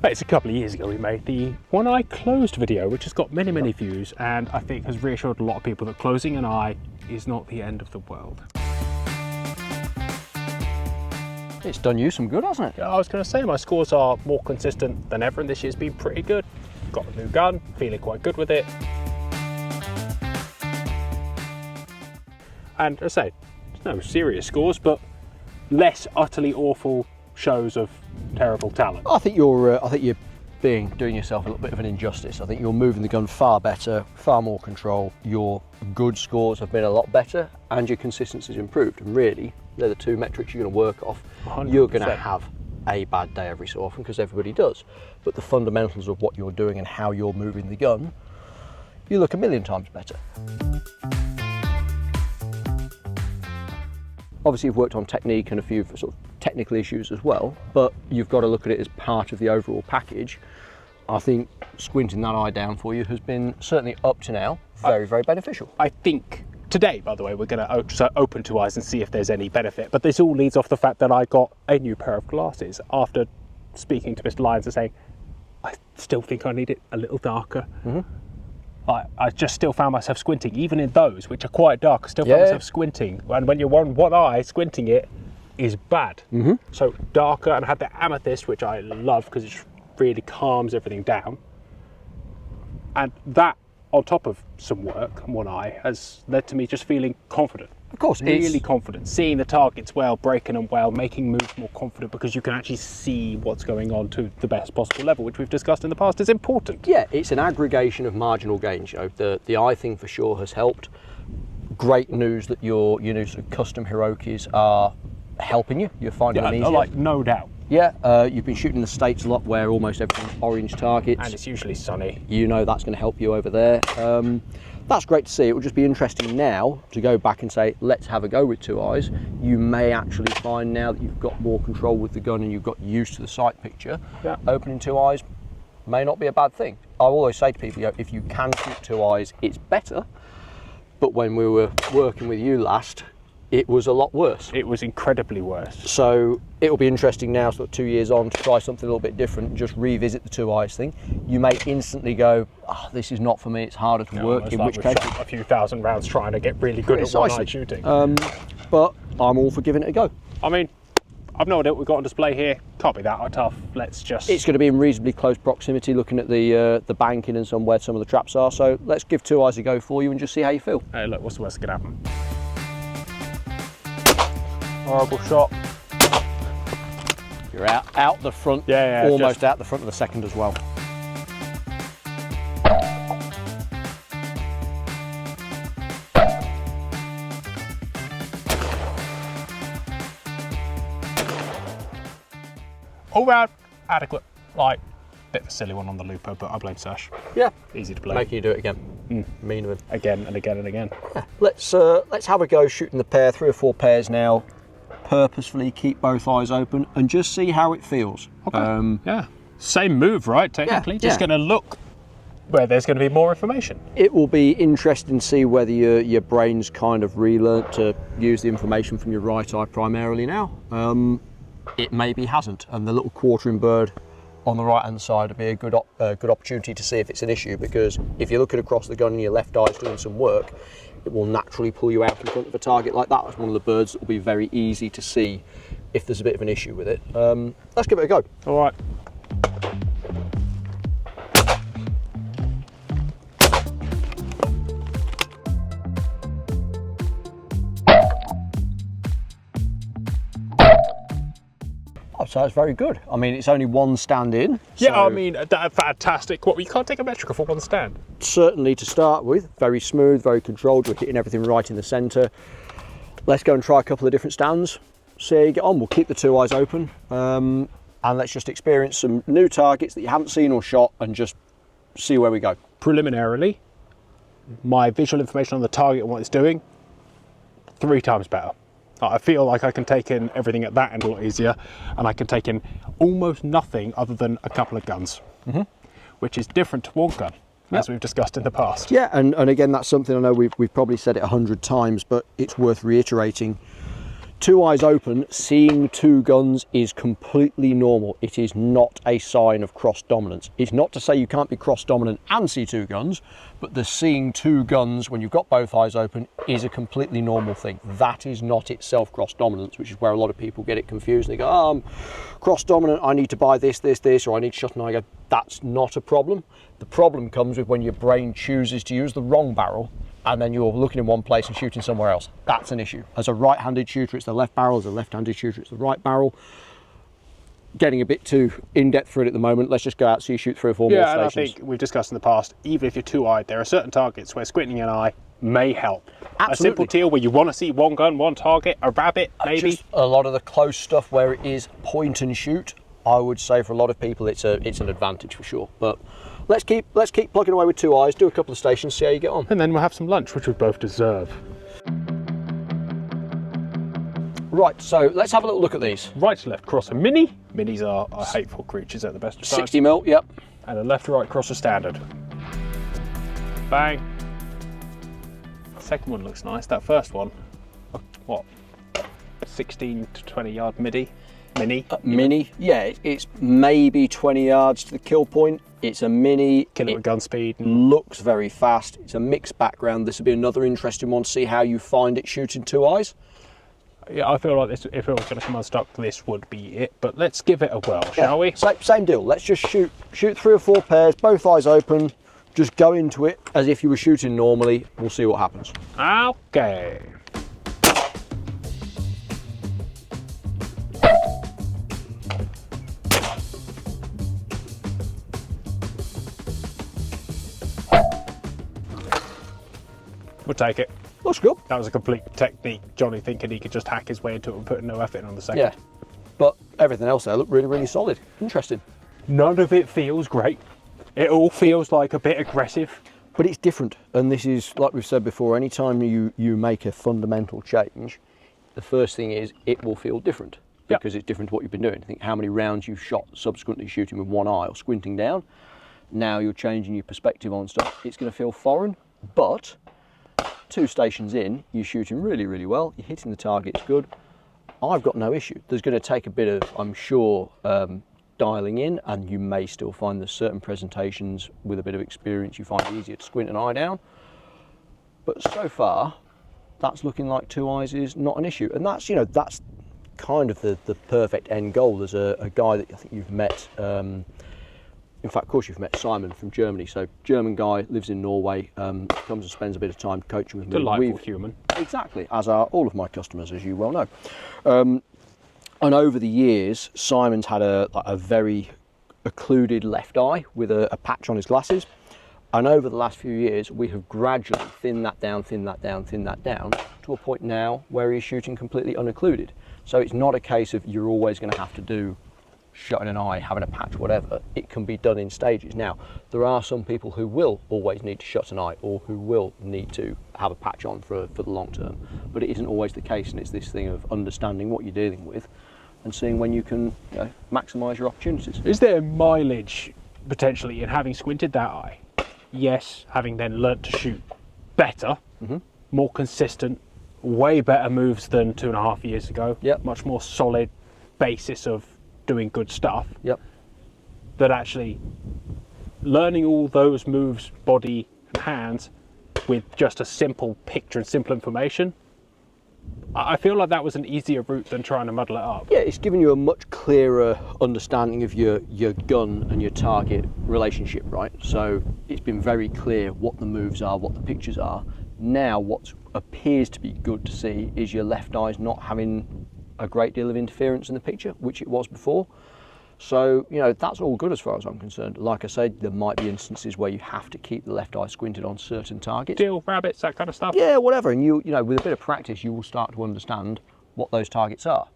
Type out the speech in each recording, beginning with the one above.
But it's a couple of years ago we made the one eye closed video, which has got many, many views, and I think has reassured a lot of people that closing an eye is not the end of the world. It's done you some good, hasn't it? Yeah, I was going to say my scores are more consistent than ever, and this year's been pretty good. Got a new gun, feeling quite good with it. And as I say, there's no serious scores, but less utterly awful shows of terrible talent. I think you're doing yourself a little bit of an injustice. I think you're moving the gun far better, far more control. Your good scores have been a lot better, and your consistency's improved. And really, they're the two metrics you're going to work off. 100%. You're going to have a bad day every so often, because everybody does. But the fundamentals of what you're doing and how you're moving the gun, you look a million times better. Obviously, you've worked on technique and a few sort of technical issues as well, but you've got to look at it as part of the overall package. I think squinting that eye down for you has been, certainly up to now, very, very beneficial. I think today, by the way, we're going to open two eyes and see if there's any benefit, but this all leads off the fact that I got a new pair of glasses after speaking to Mr. Lyons and saying, I still think I need it a little darker. I just still found myself squinting, even in those, which are quite dark. I still found myself squinting. And when you're on one eye, squinting it is bad. So darker, and I had the amethyst, which I love because it just really calms everything down. And that, on top of some work on one eye, has led to me just feeling confident. Of course, really confident, seeing the targets well, breaking them well, making moves more confident, because you can actually see what's going on to the best possible level, which we've discussed in the past is important. Yeah, it's an aggregation of marginal gains. You know, the eye thing for sure has helped. Great news that your new sort of custom Hirokis are helping you. You're finding them easier. Like, no doubt. Yeah, you've been shooting in the States a lot, where almost everything's orange targets. And it's usually sunny. You know that's going to help you over there. That's great to see. It will just be interesting now to go back and say, let's have a go with two eyes. You may actually find now that you've got more control with the gun and you've got used to the sight picture, opening two eyes may not be a bad thing. I always say to people, you know, if you can shoot two eyes, it's better. But when we were working with you last, it was a lot worse. It was incredibly worse. So it'll be interesting now, sort of 2 years on, to try something a little bit different, just revisit the two eyes thing. You may instantly go, oh, this is not for me, it's harder to work, in which case... shot a few thousand rounds trying to get really good at one-eye shooting. But I'm all for giving it a go. I mean, I've no idea what we've got on display here. Can't be that tough. Let's just... It's going to be in reasonably close proximity, looking at the banking and where some of the traps are. So let's give two eyes a go for you and just see how you feel. Hey, look, what's the worst that could happen? Horrible shot. You're out the front, almost out the front of the second as well. All round, adequate. Like, bit of a silly one on the looper, but I blame Sash. Yeah. Easy to blame. Making you do it again. Mean of him. Again and again and again. Yeah. Let's have a go shooting the pair, 3 or 4 pairs now. Purposefully keep both eyes open and just see how it feels. Okay. Yeah. Same move, right? Technically, just going to look where there's going to be more information. It will be interesting to see whether your brain's kind of relearnt to use the information from your right eye primarily now. It maybe hasn't, and the little quartering bird on the right hand side would be a good opportunity to see if it's an issue, because if you're looking across the gun and your left eye's doing some work, it will naturally pull you out in front of a target like that. That's one of the birds that will be very easy to see if there's a bit of an issue with it. Let's give it a go. All right. So it's very good. I mean, it's only one stand in. Yeah, so I mean, fantastic. What, you can't take a metric for one stand? Certainly to start with, very smooth, very controlled. We're hitting everything right in the centre. Let's go and try a couple of different stands. See how you get on. We'll keep the two eyes open, and let's just experience some new targets that you haven't seen or shot, and just see where we go. Preliminarily, my visual information on the target and what it's doing, 3 times better. I feel like I can take in everything at that end a lot easier, and I can take in almost nothing other than a couple of guns, which is different to one gun, as we've discussed in the past. Yeah, and again, that's something I know we've probably said it 100 times, but it's worth reiterating. two eyes open, seeing two guns is completely normal. It is not a sign of cross dominance. It's not to say you can't be cross dominant and see two guns, but the seeing two guns when you've got both eyes open is a completely normal thing. That is not itself cross dominance, which is where a lot of people get it confused. They go, oh, I'm cross dominant, I need to buy this, or I need to shut an eye. I go, that's not a problem. The problem comes with when your brain chooses to use the wrong barrel and then you're looking in one place and shooting somewhere else. That's an issue. As a right-handed shooter, it's the left barrel. As a left-handed shooter, it's the right barrel. Getting a bit too in-depth for it at the moment. Let's just go out so you shoot 3 or 4 more stations. And I think we've discussed in the past, even if you're two-eyed, there are certain targets where squinting an eye may help. Absolutely. A simple teal where you want to see one gun, one target, a rabbit, maybe. Just a lot of the close stuff where it is point and shoot, I would say for a lot of people it's an advantage for sure. But let's keep plugging away with 2 eyes, do a couple of stations, see how you get on. And then we'll have some lunch, which we both deserve. Right, so let's have a little look at these. Right to left crosser mini. Minis are hateful creatures at the best of times. 60mm, yep. And a left to right crosser standard. Bang. Second one looks nice. That first one, what, 16 to 20 yard mini? Mini, yeah, it's maybe 20 yards to the kill point. It's a mini. Kill it with gun speed. Looks very fast. It's a mixed background. This will be another interesting one. See how you find it shooting 2 eyes. Yeah, I feel like this, if it was going to come unstuck, this would be it. But let's give it a whirl, shall we? Same deal. Let's just shoot 3 or 4 pairs, both eyes open. Just go into it as if you were shooting normally. We'll see what happens. Okay. We'll take it. Looks good. That was a complete technique. Johnny thinking he could just hack his way into it and put no effort in on the second. Yeah, but everything else there looked really, really solid. Interesting. None of it feels great. It all feels like a bit aggressive. But it's different. And this is, like we've said before, anytime you make a fundamental change, the first thing is it will feel different. Because it's different to what you've been doing. Think how many rounds you've shot subsequently shooting with one eye or squinting down. Now you're changing your perspective on stuff. It's going to feel foreign, but 2 stations in, you're shooting really, really well. You're hitting the targets good. I've got no issue. There's going to take a bit of, I'm sure, dialing in, and you may still find there's certain presentations with a bit of experience you find it easier to squint an eye down. But so far, that's looking like 2 eyes is not an issue. And that's, that's kind of the perfect end goal. There's a guy that I think you've met, in fact, of course you've met Simon from Germany. So German guy, lives in Norway, comes and spends a bit of time coaching with me. Delightful human. Exactly, as are all of my customers, as you well know. And over the years, Simon's had a very occluded left eye with a patch on his glasses. And over the last few years, we have gradually thinned that down to a point now where he's shooting completely unoccluded. So it's not a case of you're always going to have to do shutting an eye, having a patch, whatever. It can be done in stages. Now, there are some people who will always need to shut an eye or who will need to have a patch on for the long term, but it isn't always the case, and it's this thing of understanding what you're dealing with and seeing when you can maximise your opportunities. Is there mileage potentially in having squinted that eye? Yes, having then learnt to shoot better, more consistent, way better moves than 2.5 years ago. Yep. Much more solid basis of doing good stuff. Yep. That actually learning all those moves, body and hands, with just a simple picture and simple information, I feel like that was an easier route than trying to muddle it up. Yeah, it's given you a much clearer understanding of your gun and your target relationship, right? So it's been very clear what the moves are, what the pictures are. Now what appears to be good to see is your left eye's not having a great deal of interference in the picture, which it was before. So, that's all good as far as I'm concerned. Like I said, there might be instances where you have to keep the left eye squinted on certain targets. Deal, rabbits, that kind of stuff. Yeah, whatever. And you know, with a bit of practice, you will start to understand what those targets are.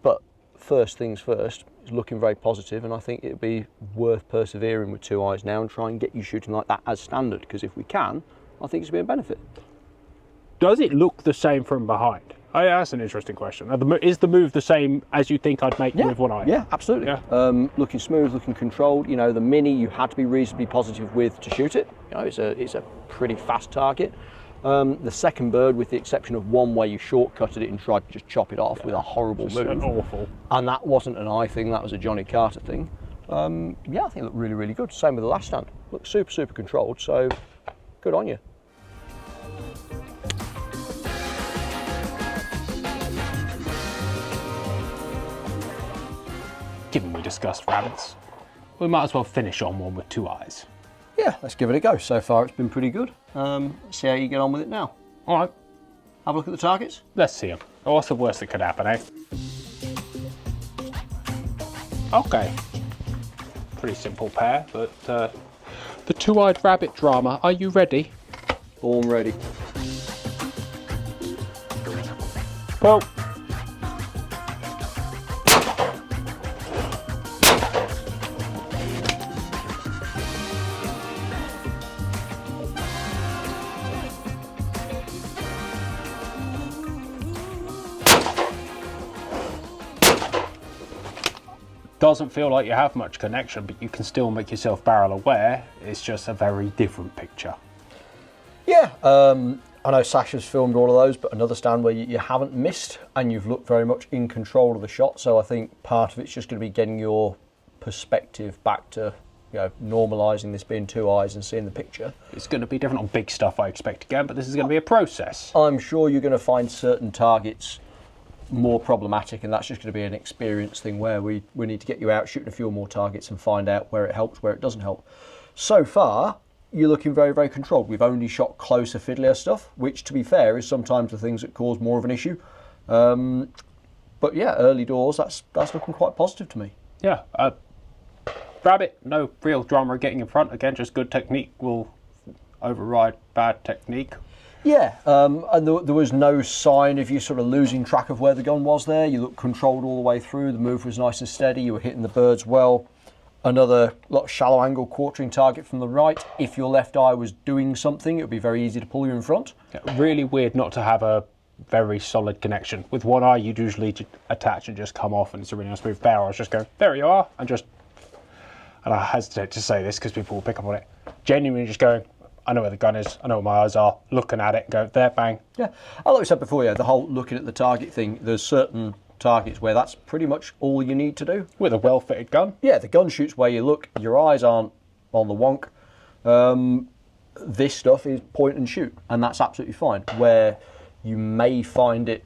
But first things first, it's looking very positive, and I think it'd be worth persevering with 2 eyes now and try and get you shooting like that as standard, because if we can, I think it's going to be a benefit. Does it look the same from behind? Oh, yeah, that's an interesting question. Is the move the same as you think I'd make with one eye? Yeah, absolutely. Yeah. Looking smooth, looking controlled. The Mini you had to be reasonably positive with to shoot it. It's a pretty fast target. The second bird, with the exception of one where you shortcutted it and tried to just chop it off with a horrible move. Awful. And that wasn't an eye thing, that was a Jonny Carter thing. Yeah, I think it looked really, really good. Same with the last stand. Looked super, super controlled, so good on you. Given we discussed rabbits, we might as well finish on one with 2 eyes. Yeah, let's give it a go. So far it's been pretty good. See how you get on with it now. All right, Have a look at the targets. let's see them. What's the worst that could happen, eh? Okay. Pretty simple pair, but the 2-eyed rabbit drama, are you ready? Born ready. Well, doesn't feel like you have much connection, but you can still make yourself barrel aware. It's just a very different picture. Yeah, I know Sasha's filmed all of those, but another stand where you haven't missed and you've looked very much in control of the shot. So I think part of it's just going to be getting your perspective back to, normalising this being 2 eyes and seeing the picture. It's going to be different on big stuff, I expect, again, but this is going to be a process. I'm sure you're going to find certain targets more problematic, and that's just going to be an experience thing where we need to get you out shooting a few more targets and find out where it helps, where it doesn't help. So far, you're looking very, very controlled. We've only shot closer, fiddlier stuff, which, to be fair, is sometimes the things that cause more of an issue. But yeah, early doors, that's looking quite positive to me. Yeah, rabbit, no real drama of getting in front. Again, just good technique will override bad technique. Yeah, and there was no sign of you sort of losing track of where the gun was there. You looked controlled all the way through. The move was nice and steady. You were hitting the birds well. Another lot of shallow angle quartering target from the right. If your left eye was doing something, it would be very easy to pull you in front. Yeah, really weird not to have a very solid connection. With one eye, you'd usually attach and just come off, and it's a really nice smooth barrel. I was just going, there you are, and I hesitate to say this because people will pick up on it, genuinely just going, I know where the gun is, I know where my eyes are, looking at it, and go, there, bang. Yeah, like we said before, the whole looking at the target thing, there's certain targets where that's pretty much all you need to do. With a well-fitted gun. Yeah, the gun shoots where you look, your eyes aren't on the wonk. This stuff is point and shoot, and that's absolutely fine. Where you may find it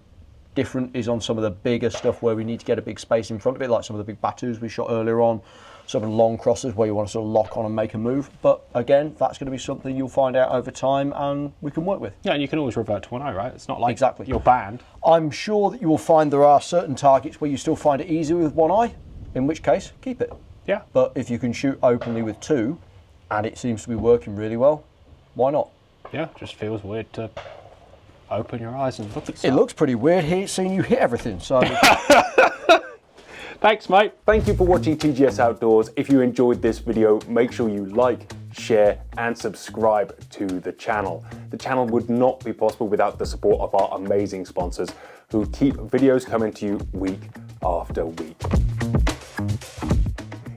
different is on some of the bigger stuff where we need to get a big space in front of it, like some of the big Batus we shot earlier on, some of the long crosses where you want to sort of lock on and make a move. But again, that's going to be something you'll find out over time and we can work with. Yeah, and you can always revert to one eye, right? It's not like Exactly. you're banned. I'm sure that you will find there are certain targets where you still find it easier with one eye, in which case, keep it. Yeah. But if you can shoot openly with 2 and it seems to be working really well, why not? Yeah, it just feels weird to open your eyes and look at It stuff. looks pretty weird here, seeing you hit everything. So Thanks, mate. Thank you for watching TGS Outdoors. If you enjoyed this video, make sure you like, share, and subscribe to the channel. The channel would not be possible without the support of our amazing sponsors who keep videos coming to you week after week.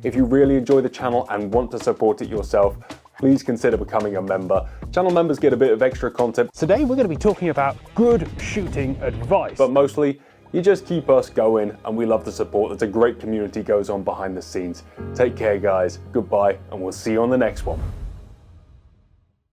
If you really enjoy the channel and want to support it yourself, please consider becoming a member. Channel members get a bit of extra content, Today we're going to be talking about good shooting advice. but mostly you just keep us going, and we love the support. There's a great community goes on behind the scenes. Take care, guys. Goodbye, and we'll see you on the next one.